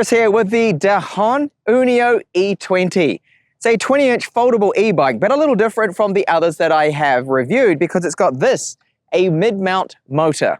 Chris here with the Dahon Unio E20. It's a 20-inch foldable e-bike, but a little different from the others that I have reviewed because it's got this, a mid-mount motor.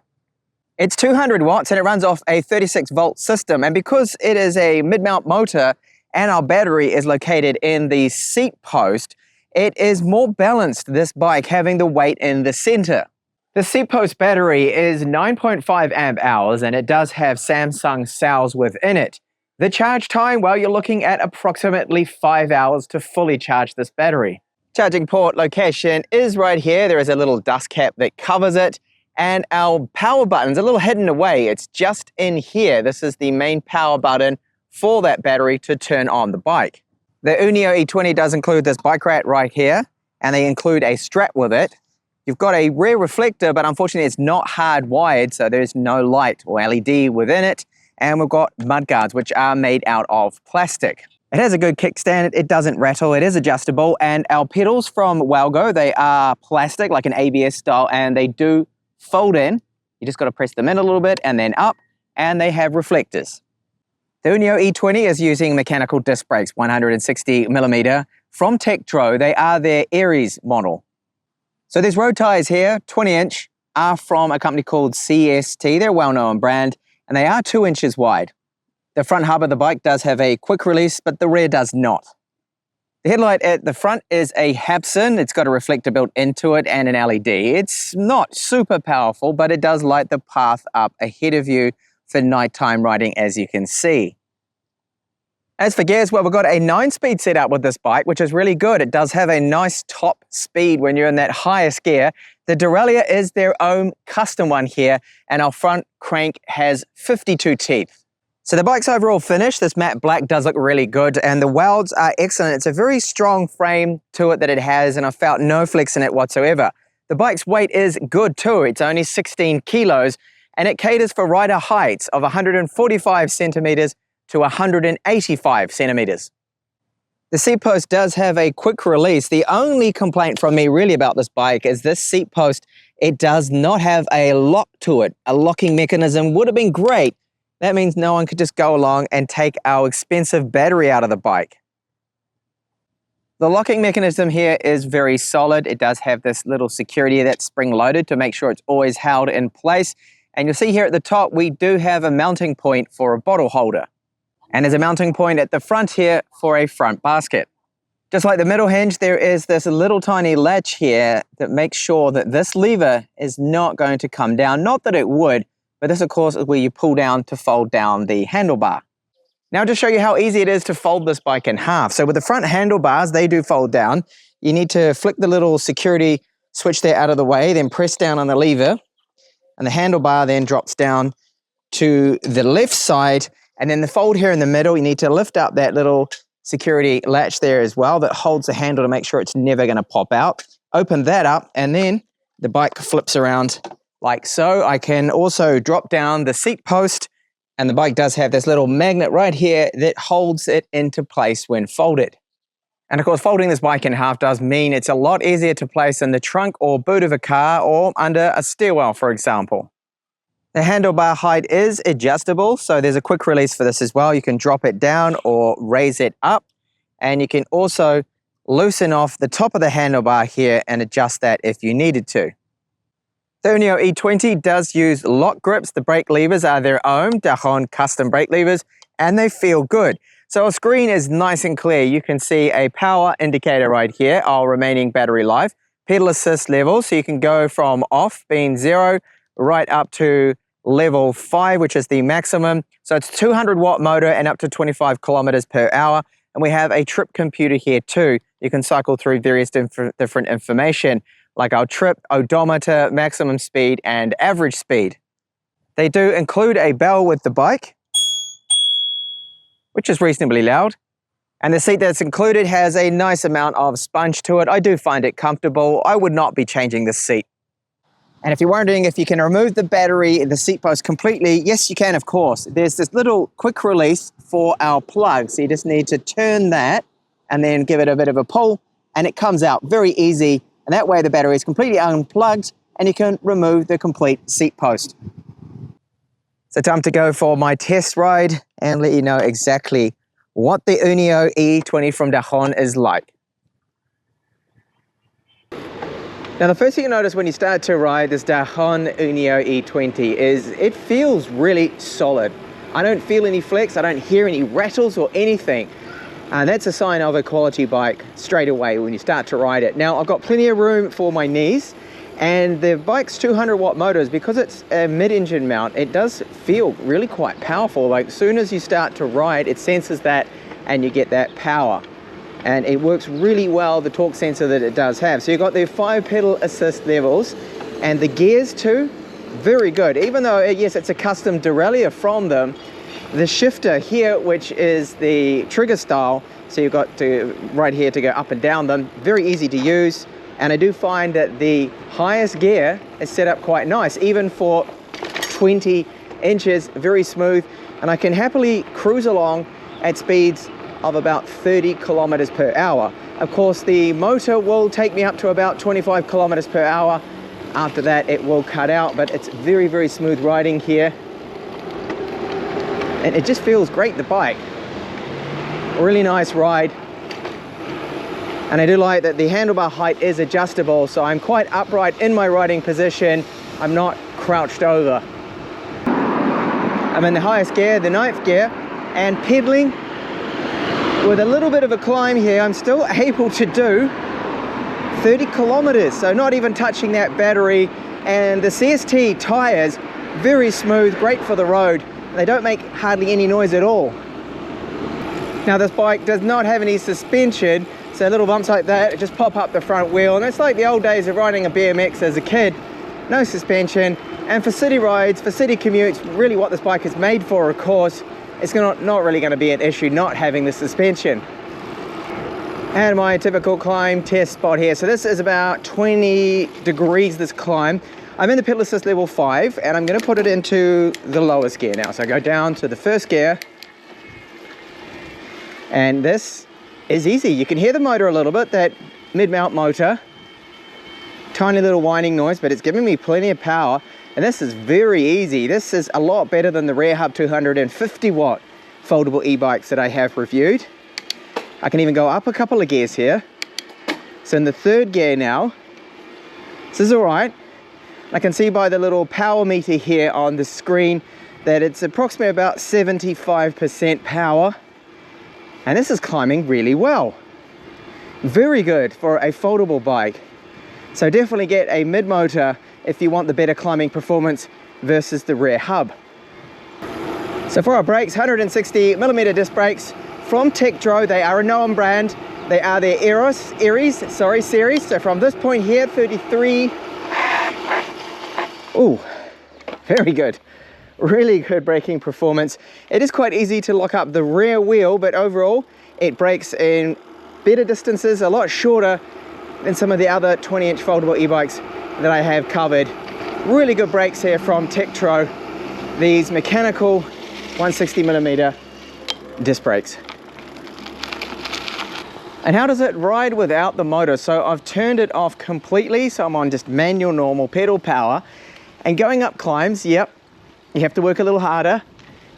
It's 200 watts and it runs off a 36-volt system, and because it is a mid-mount motor and our battery is located in the seat post, it is more balanced, this bike, having the weight in the center. The seat post battery is 9.5 amp hours and it does have Samsung cells within it. The charge time, well, you're looking at approximately 5 hours to fully charge this battery. Charging port location is right here. There is a little dust cap that covers it, and our power button's a little hidden away. It's just in here. This is the main power button for that battery to turn on the bike. The Unio E20 does include this bike rack right here, and they include a strap with it. You've got a rear reflector, but unfortunately it's not hardwired, so there's no light or LED within it. And we've got mudguards, which are made out of plastic. It has a good kickstand, it doesn't rattle, it is adjustable, and our pedals from Walgo, they are plastic, like an ABS style, and they do fold in. You just got to press them in a little bit and then up, and they have reflectors. The Unio E20 is using mechanical disc brakes, 160mm from TechTablets. They are their Aries model. So these road tires here, 20-inch, are from a company called CST. They're a well-known brand, and they are 2 inches wide. The front hub of the bike does have a quick release, but the rear does not. The headlight at the front is a Hapson. It's got a reflector built into it and an LED. It's not super powerful, but it does light the path up ahead of you for nighttime riding, as you can see. As for gears, well, we've got a 9-speed setup with this bike, which is really good. It does have a nice top speed when you're in that highest gear. The derailleur is their own custom one here, and our front crank has 52 teeth. So the bike's overall finish, this matte black does look really good, and the welds are excellent. It's a very strong frame to it that it has, and I felt no flex in it whatsoever. The bike's weight is good too. It's only 16 kilos, and it caters for rider heights of 145 centimeters to 185 centimeters. The seat post does have a quick release. The only complaint from me really about this bike is this seat post, it does not have a lock to it. A locking mechanism would have been great. That means no one could just go along and take our expensive battery out of the bike. The locking mechanism here is very solid. It does have this little security that's spring-loaded to make sure it's always held in place. And you'll see here at the top, we do have a mounting point for a bottle holder. And there's a mounting point at the front here for a front basket. Just like the middle hinge, there is this little tiny latch here that makes sure that this lever is not going to come down. Not that it would, but this, of course, is where you pull down to fold down the handlebar. Now, to show you how easy it is to fold this bike in half. So with the front handlebars, they do fold down. You need to flick the little security switch there out of the way, then press down on the lever, and the handlebar then drops down to the left side. And then the fold here in the middle, you need to lift up that little security latch there as well that holds the handle to make sure it's never going to pop out. Open that up, and then the bike flips around like so. I can also drop down the seat post, and the bike does have this little magnet right here that holds it into place when folded. And of course, folding this bike in half does mean it's a lot easier to place in the trunk or boot of a car or under a stairwell, for example. The handlebar height is adjustable, so there's a quick release for this as well. You can drop it down or raise it up, and you can also loosen off the top of the handlebar here and adjust that if you needed to. The Unio E20 does use lock grips. The brake levers are their own Dahon custom brake levers, and they feel good. So our screen is nice and clear. You can see a power indicator right here, our remaining battery life, pedal assist level, so you can go from off being 0 right up to level 5, which is the maximum. So it's 200-watt motor and up to 25 kilometers per hour. And we have a trip computer here too. You can cycle through various different information, like our trip, odometer, maximum speed, and average speed. They do include a bell with the bike, which is reasonably loud. And the seat that's included has a nice amount of sponge to it. I do find it comfortable. I would not be changing this seat. And if you're wondering if you can remove the battery in the seat post completely, yes, you can, of course. There's this little quick release for our plug. So you just need to turn that and then give it a bit of a pull, and it comes out very easy. And that way the battery is completely unplugged and you can remove the complete seat post. So time to go for my test ride and let you know exactly what the Unio E20 from Dahon is like. Now the first thing you notice when you start to ride this Dahon Unio E20 is it feels really solid. I don't feel any flex, I don't hear any rattles or anything. That's a sign of a quality bike straight away when you start to ride it. Now I've got plenty of room for my knees, and the bike's 200 watt motors, because it's a mid-engine mount, it does feel really quite powerful. Like as soon as you start to ride, it senses that and you get that power. And it works really well, the torque sensor that it does have. So you've got the 5 pedal assist levels, and the gears too, very good. Even though, yes, it's a custom derailleur from them, the shifter here, which is the trigger style, so you've got to right here to go up and down them, very easy to use. And I do find that the highest gear is set up quite nice, even for 20 inches, very smooth. And I can happily cruise along at speeds of about 30 kilometers per hour. Of course, the motor will take me up to about 25 kilometers per hour. After that, it will cut out, but it's very, very smooth riding here. And it just feels great, the bike. Really nice ride. And I do like that the handlebar height is adjustable, so I'm quite upright in my riding position. I'm not crouched over. I'm in the highest gear, the 9th gear, and pedaling with a little bit of a climb here, I'm still able to do 30 kilometers, so not even touching that battery. And the CST tires, very smooth, great for the road. They don't make hardly any noise at all. Now this bike does not have any suspension, so little bumps like that just pop up the front wheel, and it's like the old days of riding a BMX as a kid. No suspension, and for city rides, for city commutes, really what this bike is made for, of course, it's not really going to be an issue not having the suspension. And my typical climb test spot here. So this is about 20 degrees, this climb. I'm in the pedal assist level 5, and I'm going to put it into the lowest gear now. So I go down to the 1st gear, and this is easy. You can hear the motor a little bit, that mid-mount motor. Tiny little whining noise, but it's giving me plenty of power. And this is very easy. This is a lot better than the Rear Hub 250 watt foldable e-bikes that I have reviewed. I can even go up a couple of gears here. So in the 3rd gear now, this is all right. I can see by the little power meter here on the screen that it's approximately about 75% power. And this is climbing really well. Very good for a foldable bike. So definitely get a mid-motor if you want the better climbing performance versus the Rear Hub. So for our brakes, 160mm disc brakes from TechTablets. They are a known brand. They are their series. So from this point here, 33. Ooh, very good. Really good braking performance. It is quite easy to lock up the rear wheel, but overall it brakes in better distances, a lot shorter than some of the other 20-inch foldable e-bikes that I have covered. Really good brakes here from TechTablets. These mechanical 160mm disc brakes. And how does it ride without the motor? So I've turned it off completely, so I'm on just manual normal pedal power. And going up climbs, yep, you have to work a little harder.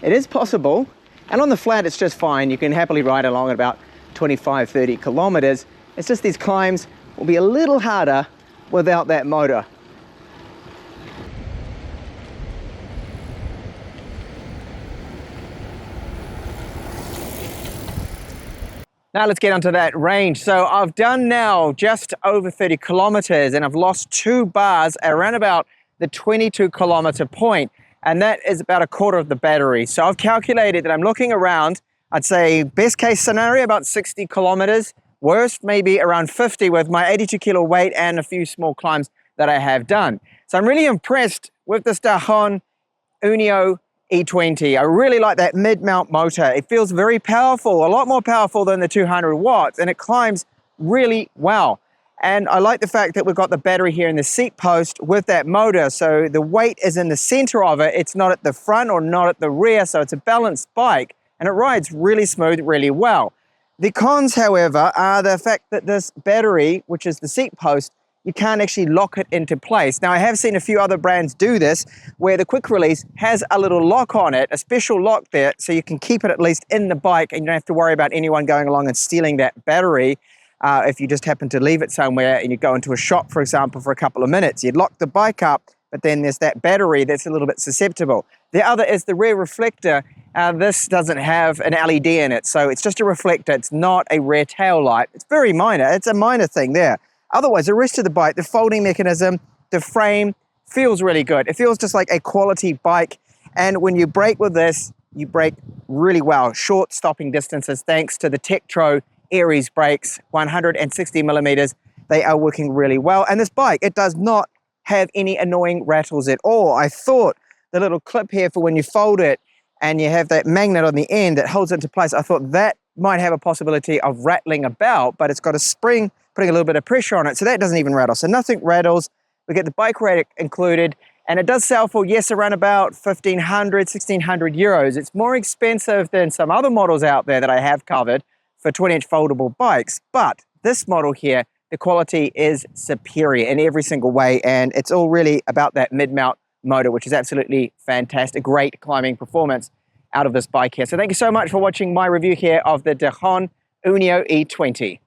It is possible, and on the flat it's just fine. You can happily ride along at about 25-30 kilometers. It's just these climbs will be a little harder without that motor. Now let's get onto that range. So I've done now just over 30 kilometers, and I've lost 2 bars around about the 22 kilometer point. And that is about a quarter of the battery. So I've calculated that I'm looking around, I'd say best case scenario, about 60 kilometers. Worst, maybe around 50 with my 82 kilo weight and a few small climbs that I have done. So I'm really impressed with this Dahon Unio E20. I really like that mid-mount motor. It feels very powerful, a lot more powerful than the 200 watts, and it climbs really well. And I like the fact that we've got the battery here in the seat post with that motor, so the weight is in the center of it. It's not at the front or not at the rear, so it's a balanced bike, and it rides really smooth, really well. The cons, however, are the fact that this battery, which is the seat post, you can't actually lock it into place. Now, I have seen a few other brands do this, where the quick release has a little lock on it, a special lock there, so you can keep it at least in the bike and you don't have to worry about anyone going along and stealing that battery. If you just happen to leave it somewhere and you go into a shop, for example, for a couple of minutes, you'd lock the bike up, but then there's that battery that's a little bit susceptible. The other is the rear reflector. This doesn't have an LED in it, so it's just a reflector. It's not a rear tail light. It's very minor. It's a minor thing there. Otherwise, the rest of the bike, the folding mechanism, the frame, feels really good. It feels just like a quality bike. And when you brake with this, you brake really well. Short stopping distances thanks to the Tektro Aries brakes, 160 millimeters. They are working really well. And this bike, it does not have any annoying rattles at all. I thought the little clip here for when you fold it and you have that magnet on the end that holds it into place, I thought that might have a possibility of rattling about, but it's got a spring putting a little bit of pressure on it, so that doesn't even rattle. So nothing rattles. We get the bike rack included, and it does sell for, yes, around about 1,500, 1,600 euros. It's more expensive than some other models out there that I have covered for 20-inch foldable bikes, but this model here, the quality is superior in every single way, and it's all really about that mid-mount motor, which is absolutely fantastic. Great climbing performance out of this bike here. So thank you so much for watching my review here of the Dahon Unio E20.